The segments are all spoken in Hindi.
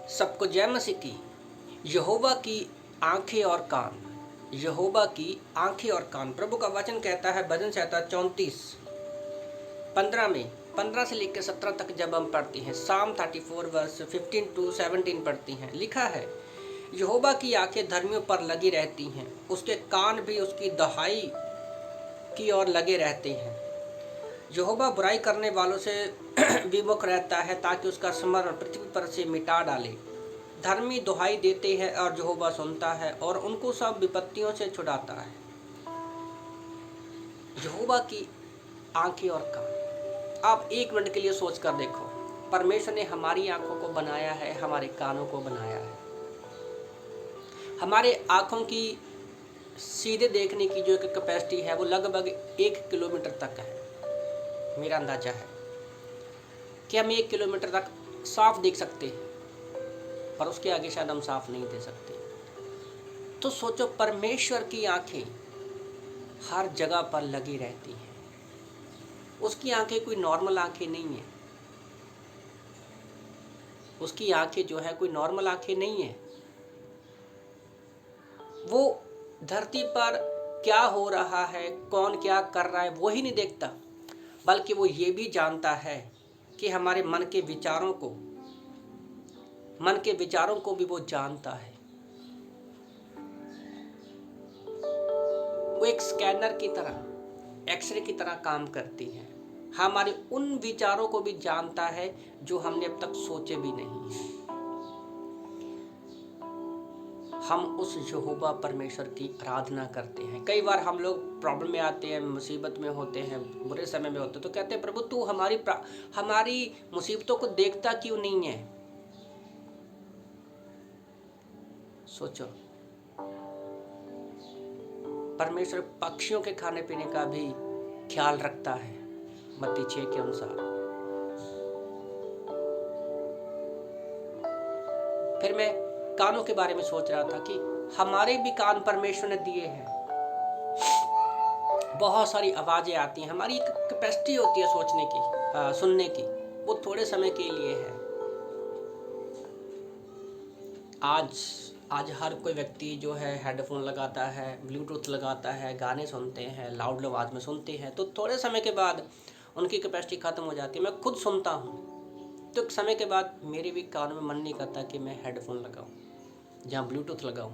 सबको जय मसीह की। यहोवा की आंखें और कान, यहोवा की आंखें और कान। प्रभु का वचन कहता है भजन संहिता 34:15 में, 15 से लेकर 17 तक जब हम पढ़ते हैं, साम 34 वर्स 15 to 17 पढ़ती हैं, लिखा है यहोवा की आंखें धर्मियों पर लगी रहती हैं, उसके कान भी उसकी दहाई की ओर लगे रहते हैं। यहोवा बुराई करने वालों से विमुख रहता है ताकि उसका स्मरण पृथ्वी पर से मिटा डाले। धर्मी दुहाई देते हैं और यहोवा सुनता है और उनको सब विपत्तियों से छुड़ाता है। यहोवा की आंखें और कान। आप एक मिनट के लिए सोच कर देखो, परमेश्वर ने हमारी आंखों को बनाया है, हमारे कानों को बनाया है। हमारे आंखों की सीधे देखने की जो एक कैपेसिटी है वो लगभग 1 किलोमीटर तक है। मेरा अंदाजा है कि हम 1 किलोमीटर तक साफ देख सकते हैं, पर उसके आगे शायद हम साफ नहीं दे सकते। तो सोचो, परमेश्वर की आंखें हर जगह पर लगी रहती हैं। उसकी आंखें कोई नॉर्मल आंखें नहीं है। उसकी आंखें जो है कोई नॉर्मल आंखें नहीं है। वो धरती पर क्या हो रहा है, कौन क्या कर रहा है, वो ही नहीं देखता, बल्कि वो ये भी जानता है कि हमारे मन के विचारों को भी वो जानता है। वो एक स्कैनर की तरह, एक्सरे की तरह काम करती है। हमारे उन विचारों को भी जानता है जो हमने अब तक सोचे भी नहीं है। हम उस यहोवा परमेश्वर की आराधना करते हैं। कई बार हम लोग प्रॉब्लम में आते हैं, मुसीबत में होते हैं, बुरे समय में होते हैं, तो कहते हैं प्रभु तू हमारी मुसीबतों को देखता क्यों नहीं है। सोचो, परमेश्वर पक्षियों के खाने पीने का भी ख्याल रखता है, मत्ती 6 के अनुसार। फिर मैं कानों के बारे में सोच रहा था कि हमारे भी कान परमेश्वर ने दिए हैं। बहुत सारी आवाजें आती हैं, हमारी एक कैपेसिटी होती है सोचने की, सुनने की, वो थोड़े समय के लिए है। आज हर कोई व्यक्ति जो है हेडफोन लगाता है, ब्लूटूथ लगाता है, गाने सुनते हैं, लाउड आवाज में सुनते हैं, तो थोड़े समय के बाद उनकी कैपेसिटी खत्म हो जाती है। मैं खुद सुनता हूँ, तो एक समय के बाद मेरे भी कानों में मन नहीं करता कि मैं हेडफोन लगाऊं, जहाँ ब्लूटूथ लगाऊं।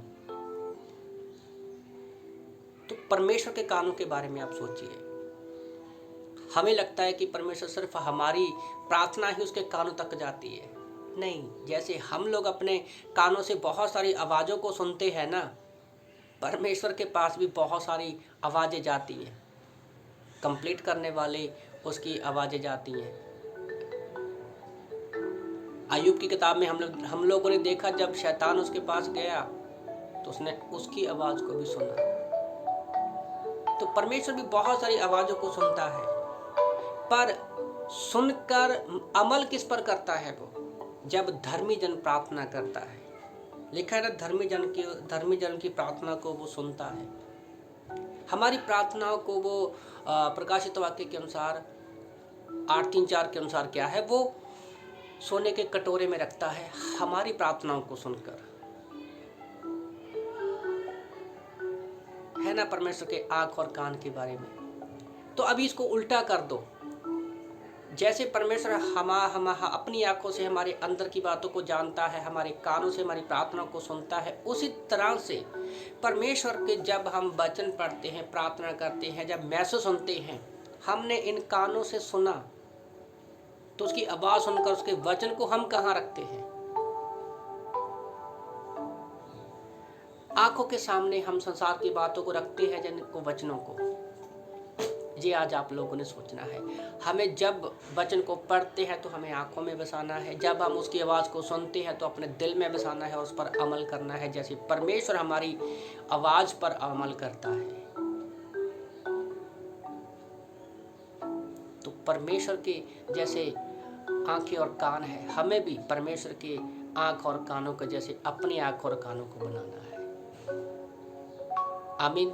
तो परमेश्वर के कानों के बारे में आप सोचिए। हमें लगता है कि परमेश्वर सिर्फ हमारी प्रार्थना ही उसके कानों तक जाती है। नहीं, जैसे हम लोग अपने कानों से बहुत सारी आवाज़ों को सुनते हैं ना, परमेश्वर के पास भी बहुत सारी आवाज़ें जाती हैं। कंप्लीट करने वाले उसकी आवाज़ें जाती हैं। अय्यूब की किताब में हम लोगों ने देखा, जब शैतान उसके पास गया तो उसने उसकी आवाज़ को भी सुना। तो परमेश्वर भी बहुत सारी आवाज़ों को सुनता है, पर सुनकर अमल किस पर करता है वो? जब धर्मी जन प्रार्थना करता है। लिखा है ना, धर्मी जन की प्रार्थना को वो सुनता है। हमारी प्रार्थनाओं को वो प्रकाशित वाक्य के अनुसार 8:3-4 के अनुसार क्या है, वो सोने के कटोरे में रखता है हमारी प्रार्थनाओं को सुनकर। है ना परमेश्वर के आंख और कान के बारे में। तो अभी इसको उल्टा कर दो। जैसे परमेश्वर हम अपनी आंखों से हमारे अंदर की बातों को जानता है, हमारे कानों से हमारी प्रार्थनाओं को सुनता है, उसी तरह से परमेश्वर के जब हम वचन पढ़ते हैं, प्रार्थना करते हैं, जब मैसेज सुनते हैं, हमने इन कानों से सुना, तो उसकी आवाज़ सुनकर उसके वचन को हम कहाँ रखते हैं? आंखों के सामने हम संसार की बातों को रखते हैं, जिनको वचनों को। ये आज आप लोगों ने सोचना है। हमें जब वचन को पढ़ते हैं तो हमें आंखों में बसाना है, जब हम उसकी आवाज़ को सुनते हैं तो अपने दिल में बसाना है और उस पर अमल करना है, जैसे परमेश्वर हमारी आवाज़ पर अमल करता है। तो परमेश्वर के जैसे आंखें और कान है, हमें भी परमेश्वर के आंख और कानों के जैसे अपनी आंख और कानों को बनाना है। आमीन।